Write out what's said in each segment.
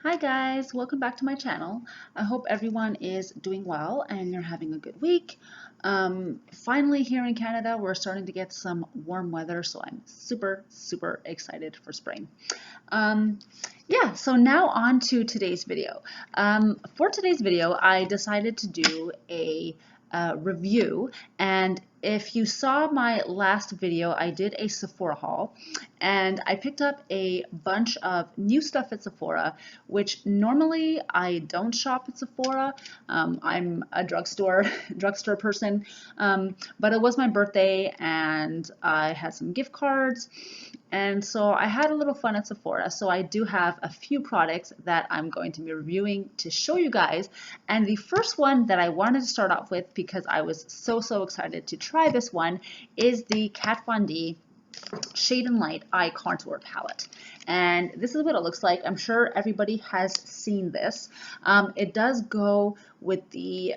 Hi guys, welcome back to my channel. I hope everyone is doing well and you're having a good week. Finally here in Canada, we're starting to get some warm weather, so I'm super excited for spring. Um, yeah, so now on to today's video. For today's video, I decided to do a review, and if you saw my last video, I did a Sephora haul, and I picked up a bunch of new stuff at Sephora, which normally I don't shop at Sephora. I'm a drugstore person, but it was my birthday, and I had some gift cards. And so I had a little fun at Sephora. So I do have a few products that I'm going to be reviewing to show you guys. And the first one that I wanted to start off with, because I was so excited to try this one, is the Kat Von D Shade and Light Eye Contour Palette. And this is what it looks like. I'm sure everybody has seen this. It does go with the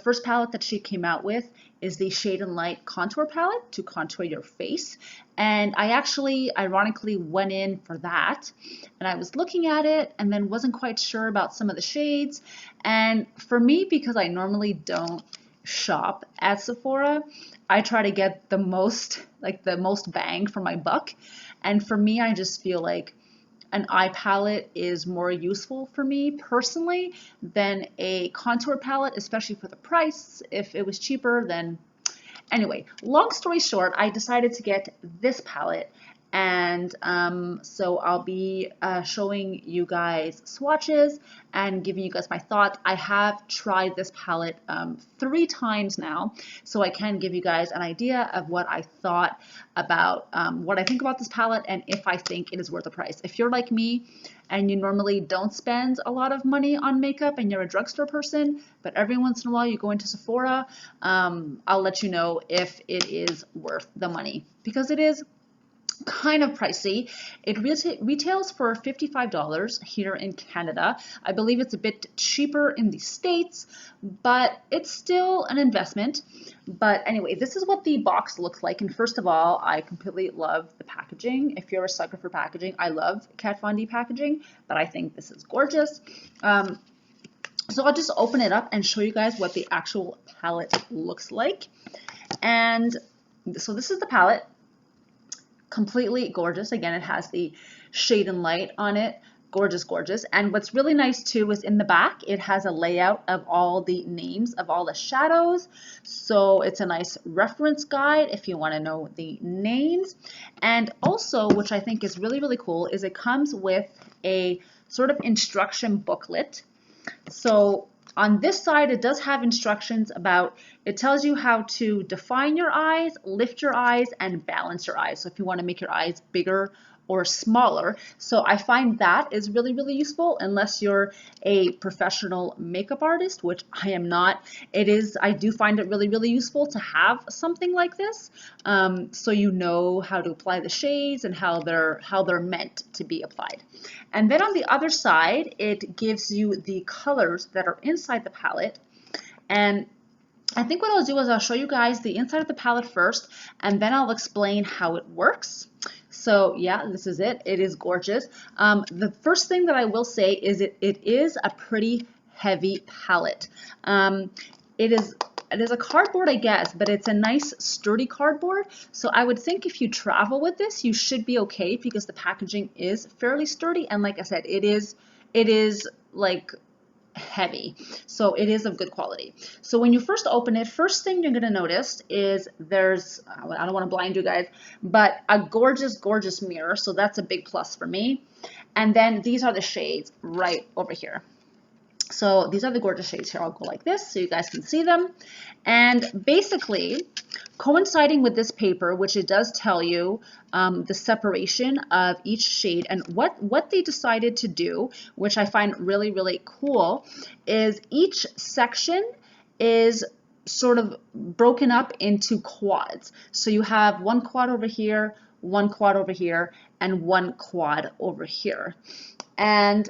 first palette that she came out with is the Shade and Light Contour Palette to contour your face. And I actually, ironically, went in for that. And I was looking at it and then wasn't quite sure about some of the shades. And for me, because I normally don't shop at Sephora, I try to get the most bang for my buck. And for me, I just feel like an eye palette is more useful for me personally than a contour palette, especially for the price. If it was cheaper, then anyway, long story short, I decided to get this palette, and so I'll be showing you guys swatches and giving you guys my thoughts. I have tried this palette 3 times now, so I can give you guys an idea of what I thought about what I think about this palette and if I think it is worth the price. If you're like me and you normally don't spend a lot of money on makeup and you're a drugstore person, but every once in a while you go into Sephora, I'll let you know if it is worth the money, because it is kind of pricey. It retails for $55 here in Canada. I believe it's a bit cheaper in the States, but it's still an investment. But anyway, this is what the box looks like. And first of all, I completely love the packaging. If you're a sucker for packaging, I love Kat Von D packaging, but I think this is gorgeous. So I'll just open it up and show you guys what the actual palette looks like. And so this is the palette. Completely gorgeous. Again, it has the Shade and Light on it. Gorgeous. And what's really nice too is in the back, it has a layout of all the names of all the shadows. So it's a nice reference guide if you want to know the names. And also, which I think is really cool, is it comes with a sort of instruction booklet. So on this side, it does have instructions about, it tells you how to define your eyes, lift your eyes, and balance your eyes. So if you want to make your eyes bigger or smaller. So I find that is really useful, unless you're a professional makeup artist, which I am not. I do find it really useful to have something like this, so you know how to apply the shades and how they're meant to be applied. And then on the other side, it gives you the colors that are inside the palette. And I think what I'll do is I'll show you guys the inside of the palette first, and then I'll explain how it works. So yeah, this is it. It is gorgeous. The first thing that I will say is it is a pretty heavy palette. It is a cardboard, I guess, but it's a nice sturdy cardboard. So I would think if you travel with this, you should be okay, because the packaging is fairly sturdy. And like I said, it is like heavy, so it is of good quality. So when you first open it, first thing you're going to notice is there's, I don't want to blind you guys, but a gorgeous mirror. So that's a big plus for me. And then these are the shades right over here. So these are the gorgeous shades here. I'll go like this so you guys can see them. And basically, coinciding with this paper, which it does tell you the separation of each shade, and what they decided to do, which I find really cool, is each section is sort of broken up into quads. So you have one quad over here, one quad over here, and one quad over here. And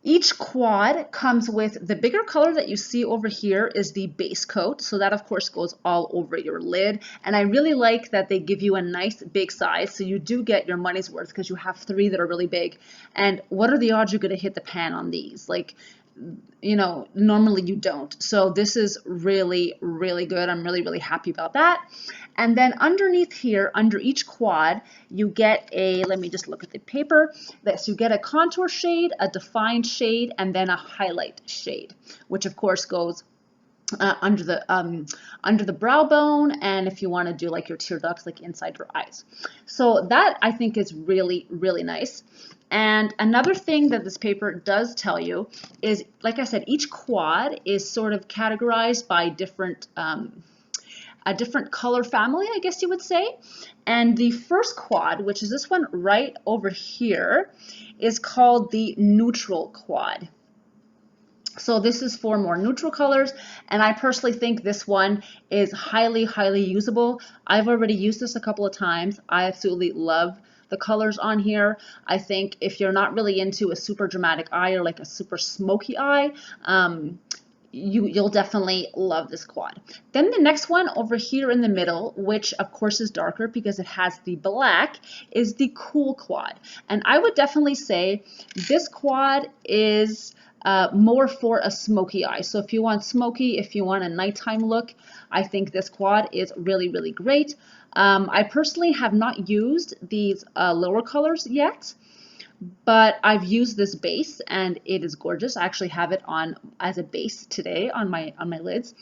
Each quad comes with the bigger color that you see over here is the base coat. So that of course goes all over your lid. And I really like that they give you a nice big size. So you do get your money's worth because you have 3 that are really big. And what are the odds you're going to hit the pan on these? Like, you know, normally you don't. So this is really, really good. I'm really, really happy about that. And then underneath here, under each quad, you get a, let me just look at the paper. So you get a contour shade, a defined shade, and then a highlight shade, which of course goes under the brow bone, and if you want to do like your tear ducts, like inside your eyes. So that I think is really, really nice. And another thing that this paper does tell you is, like I said, each quad is sort of categorized by different a different color family, I guess you would say. And the first quad, which is this one right over here, is called the neutral quad. So this is for more neutral colors, and I personally think this one is highly, highly usable. I've already used this a couple of times. I absolutely love the colors on here. I think if you're not really into a super dramatic eye or like a super smoky eye, you'll definitely love this quad. Then the next one over here in the middle, which of course is darker because it has the black, is the cool quad. And I would definitely say this quad is more for a smoky eye. So if you want smoky, if you want a nighttime look, I think this quad is really, really great. I personally have not used these lower colors yet, but I've used this base and it is gorgeous. I actually have it on as a base today on my lids.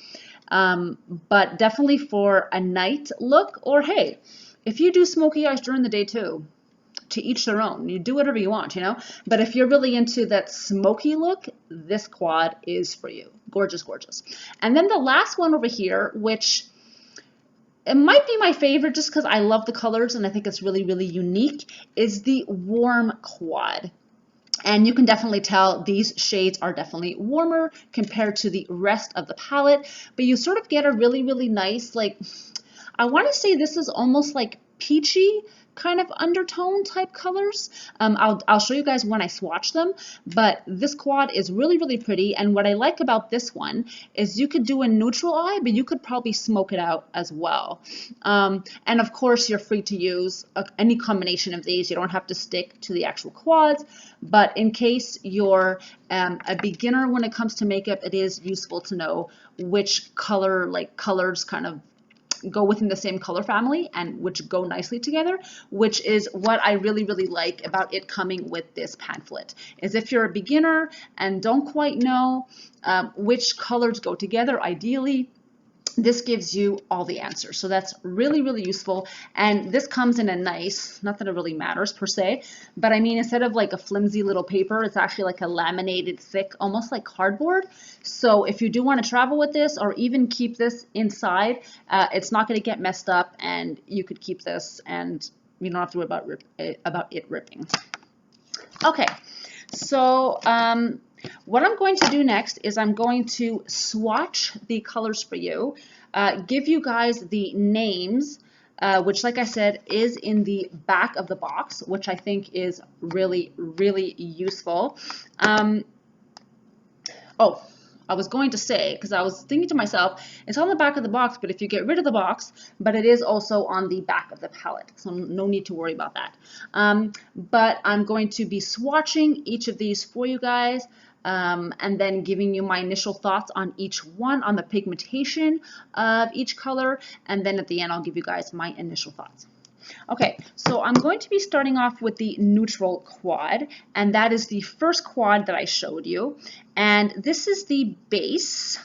But definitely for a night look, or hey, if you do smoky eyes during the day too, to each their own. You do whatever you want, you know? But if you're really into that smoky look, this quad is for you. Gorgeous, gorgeous. And then the last one over here, which it might be my favorite just because I love the colors and I think it's really, really unique, is the warm quad. And you can definitely tell these shades are definitely warmer compared to the rest of the palette, but you sort of get a really, really nice, like, I want to say this is almost like peachy kind of undertone type colors. I'll show you guys when I swatch them, but this quad is really, really pretty. And what I like about this one is you could do a neutral eye, but you could probably smoke it out as well. And of course, you're free to use any combination of these. You don't have to stick to the actual quads, but in case you're a beginner when it comes to makeup, it is useful to know which colors kind of go within the same color family and which go nicely together, which is what I really, really like about it coming with this pamphlet, is if you're a beginner and don't quite know which colors go together ideally, this gives you all the answers. So that's really, really useful. And this comes in a nice, not that it really matters per se, but I mean, instead of like a flimsy little paper, it's actually like a laminated thick, almost like cardboard. So if you do want to travel with this or even keep this inside, it's not going to get messed up and you could keep this and you don't have to worry about it ripping. Okay, so what I'm going to do next is I'm going to swatch the colors for you, give you guys the names, which like I said is in the back of the box, which I think is really, really useful. Oh, I was going to say, because I was thinking to myself, it's on the back of the box, but if you get rid of the box, but it is also on the back of the palette, so no need to worry about that. But I'm going to be swatching each of these for you guys, and then giving you my initial thoughts on each one, on the pigmentation of each color, and then at the end I'll give you guys my initial thoughts. Okay, so I'm going to be starting off with the neutral quad, and that is the first quad that I showed you. And this is the base.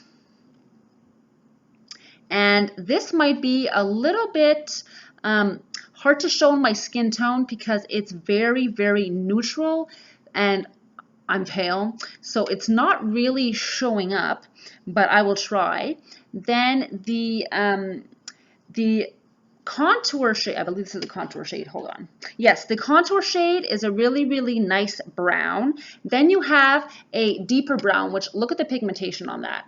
And this might be a little bit hard to show in my skin tone because it's very, very neutral and I'm pale, so it's not really showing up, but I will try. Then the contour shade, I believe this is the contour shade, hold on. Yes, the contour shade is a really, really nice brown. Then you have a deeper brown, which look at the pigmentation on that.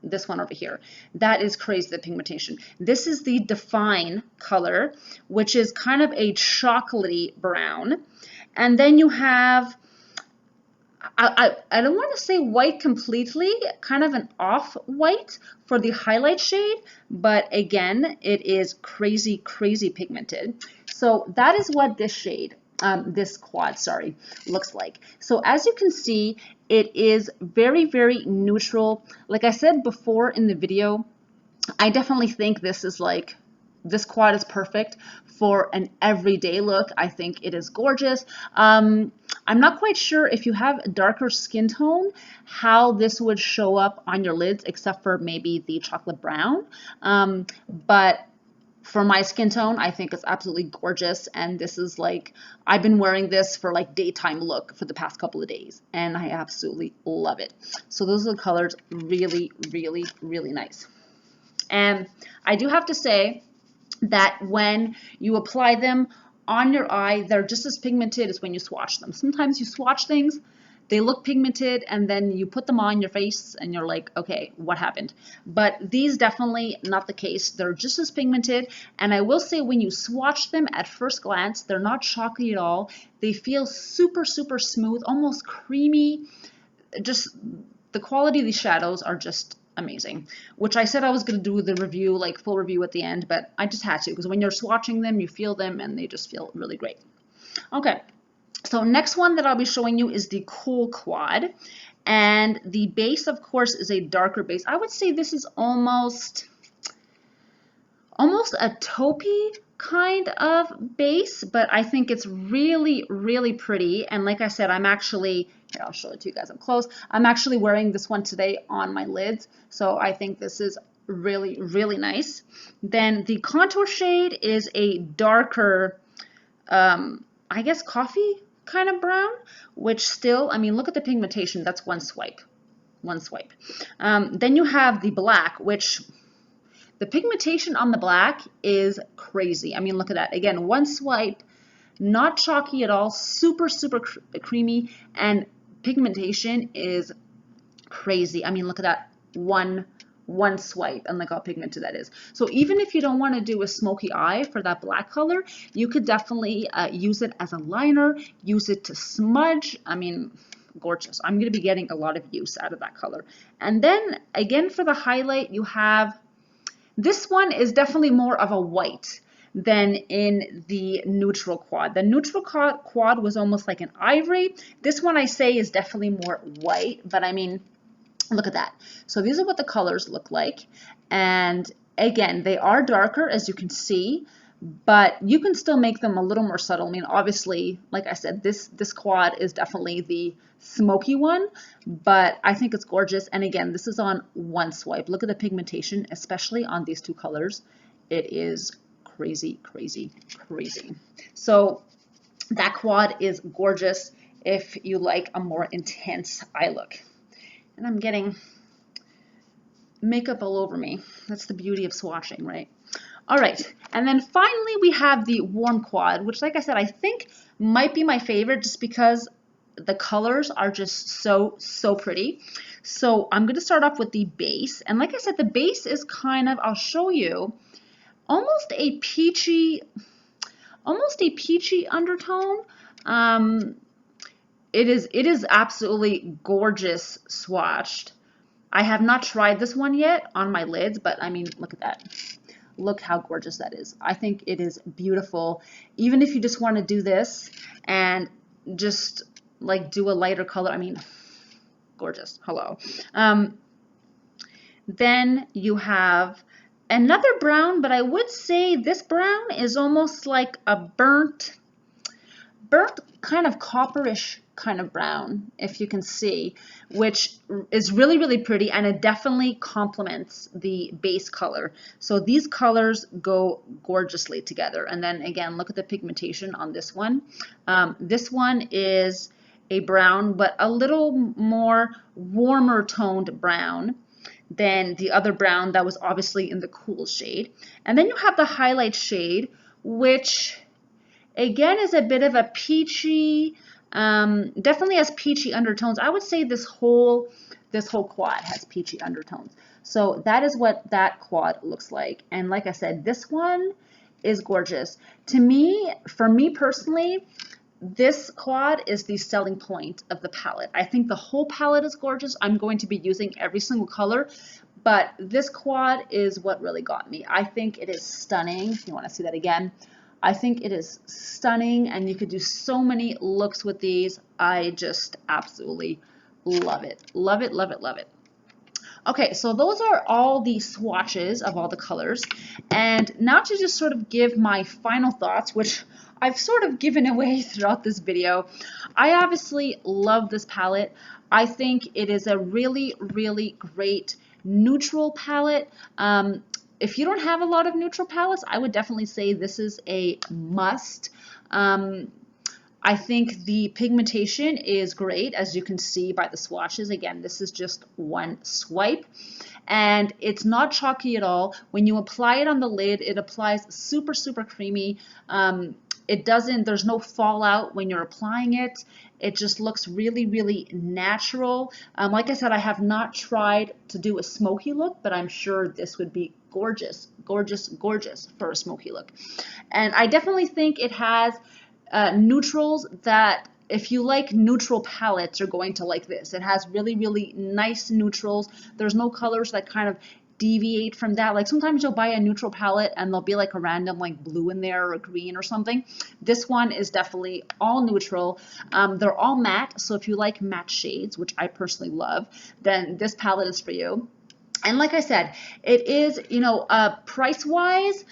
This one over here. That is crazy, the pigmentation. This is the Define color, which is kind of a chocolatey brown. And then you have I don't want to say white completely, kind of an off white for the highlight shade, but again, it is crazy, crazy pigmented. So that is what this shade, this quad, sorry, looks like. So as you can see, it is very, very neutral. Like I said before in the video, I definitely think this is like, this quad is perfect for an everyday look. I think it is gorgeous. I'm not quite sure if you have a darker skin tone, how this would show up on your lids, except for maybe the chocolate brown. But for my skin tone, I think it's absolutely gorgeous. And this is like, I've been wearing this for like daytime look for the past couple of days, and I absolutely love it. So those are the colors, really, really, really nice. And I do have to say that when you apply them on your eye, they're just as pigmented as when you swatch them. Sometimes you swatch things, they look pigmented, and then you put them on your face and you're like, okay, what happened? But these definitely not the case. They're just as pigmented. And I will say when you swatch them at first glance, they're not chalky at all. They feel super, super smooth, almost creamy. Just the quality of these shadows are just amazing, which I said I was going to do the review, like full review at the end, but I just had to, because when you're swatching them, you feel them and they just feel really great. Okay, so next one that I'll be showing you is the Cool Quad, and the base, of course, is a darker base. I would say this is almost a taupey kind of base, but I think it's really, really pretty. And like I said, I'm actually, here, I'll show it to you guys up close. I'm actually wearing this one today on my lids. So I think this is really, really nice. Then the contour shade is a darker, I guess coffee kind of brown, which still, I mean, look at the pigmentation. That's one swipe, one swipe. Then you have the black, which the pigmentation on the black is crazy. I mean, look at that. Again, one swipe, not chalky at all, super, super creamy, and pigmentation is crazy. I mean, look at that one swipe, and look how pigmented that is. So even if you don't want to do a smoky eye for that black color, you could definitely use it as a liner, use it to smudge. I mean, gorgeous. I'm going to be getting a lot of use out of that color. And then again, for the highlight, you have, this one is definitely more of a white than in the neutral quad. The neutral quad was almost like an ivory. This one I say is definitely more white, but I mean, look at that. So these are what the colors look like. And again, they are darker, as you can see, but you can still make them a little more subtle. I mean, obviously, like I said, this quad is definitely the smoky one, but I think it's gorgeous. And again, this is on one swipe. Look at the pigmentation, especially on these two colors. It is crazy, crazy, crazy. So that quad is gorgeous if you like a more intense eye look. And I'm getting makeup all over me. That's the beauty of swatching, right? All right, and then finally we have the warm quad, which, like I said, I think might be my favorite just because the colors are just so, so pretty. So I'm going to start off with the base. And like I said, the base is kind of, I'll show you, almost a peachy undertone. It is absolutely gorgeous swatched. I have not tried this one yet on my lids, but I mean, look at that. Look how gorgeous that is. I think it is beautiful. Even if you just want to do this and just like do a lighter color, I mean, gorgeous. Hello. Then you have another brown, but I would say this brown is almost like a burnt kind of copperish kind of brown, if you can see, which is really, really pretty, and it definitely complements the base color. So these colors go gorgeously together. And then again, look at the pigmentation on this one. This one is a brown, but a little more warmer toned brown than the other brown that was obviously in the cool shade. And then you have the highlight shade, which again is a bit of a peachy, definitely has peachy undertones. I would say this whole quad has peachy undertones. So that is what that quad looks like. And like I said, this one is gorgeous. To me, for me personally, this quad is the selling point of the palette. I think the whole palette is gorgeous. I'm going to be using every single color, but this quad is what really got me. I think it is stunning. If you want to see that again, I think it is stunning, and you could do so many looks with these. I just absolutely love it. Love it, love it, love it. Okay, so those are all the swatches of all the colors. And now to just sort of give my final thoughts, which I've sort of given away throughout this video. I obviously love this palette. I think it is a really, really great neutral palette. If you don't have a lot of neutral palettes, I would definitely say this is a must. I think the pigmentation is great, as you can see by the swatches. Again, this is just one swipe, and it's not chalky at all. When you apply it on the lid, it applies super, super creamy. There's no fallout when you're applying it. It just looks really, really natural. Like I said, I have not tried to do a smoky look, but I'm sure this would be gorgeous, gorgeous, gorgeous for a smoky look. And I definitely think it has neutrals that, if you like neutral palettes, you're going to like this. It has really, really nice neutrals. There's no colors that kind of deviate from that. Like sometimes you'll buy a neutral palette and there'll be like a random like blue in there or a green or something. This one is definitely all neutral. They're all matte, so if you like matte shades, which I personally love, then this palette is for you. And like I said, it is, price-wise,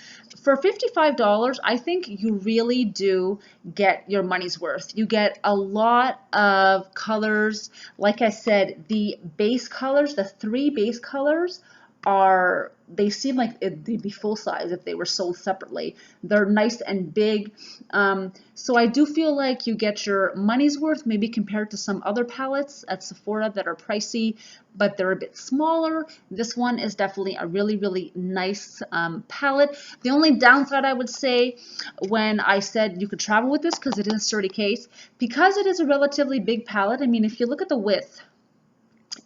for $55, I think you really do get your money's worth. You get a lot of colors. Like I said, the base colors, the 3 base colors, they seem like they'd be full size if they were sold separately. They're nice and big. So I do feel like you get your money's worth, maybe compared to some other palettes at Sephora that are pricey, but they're a bit smaller. This one is definitely a really, really nice palette. The only downside I would say when I said you could travel with this, because it is a sturdy case, because it is a relatively big palette, I mean, if you look at the width,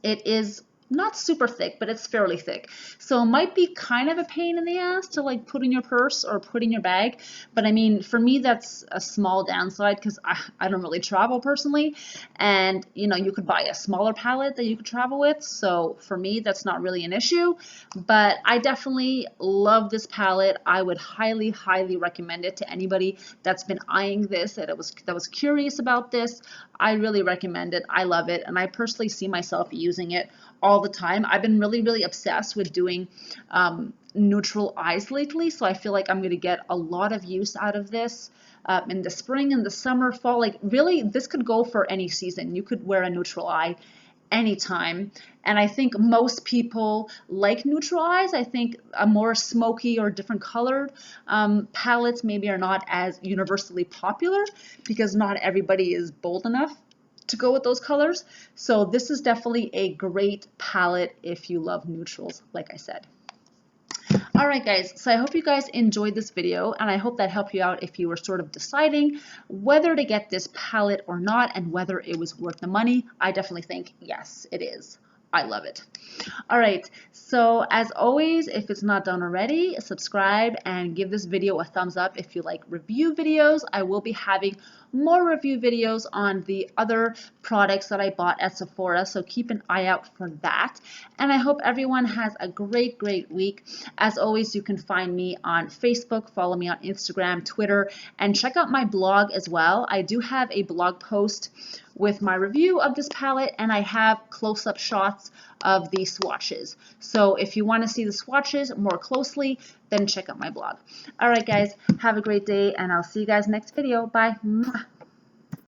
it is not super thick, but it's fairly thick. So it might be kind of a pain in the ass to like put in your purse or put in your bag. But I mean, for me, that's a small downside because I don't really travel personally. And you could buy a smaller palette that you could travel with. So for me, that's not really an issue. But I definitely love this palette. I would highly, highly recommend it to anybody that's been eyeing this, that was curious about this. I really recommend it. I love it. And I personally see myself using it all the time. I've been really, really obsessed with doing neutral eyes lately, so I feel like I'm going to get a lot of use out of this in the spring, in the summer, fall. Like really, this could go for any season. You could wear a neutral eye anytime. And I think most people like neutral eyes. I think a more smoky or different colored palettes maybe are not as universally popular because not everybody is bold enough to go with those colors. So this is definitely a great palette if you love neutrals, like I said. All right, guys, so I hope you guys enjoyed this video, and I hope that helped you out if you were sort of deciding whether to get this palette or not and whether it was worth the money. I definitely think, yes, it is. I love it. All right, so as always, if it's not done already, subscribe and give this video a thumbs up if you like review videos. I will be having more review videos on the other products that I bought at Sephora, so keep an eye out for that. And I hope everyone has a great, great week. As always, you can find me on Facebook, follow me on Instagram, Twitter, and check out my blog as well. I do have a blog post with my review of this palette, and I have close-up shots of the swatches. So if you want to see the swatches more closely, then check out my blog. All right, guys, have a great day, and I'll see you guys next video. Bye.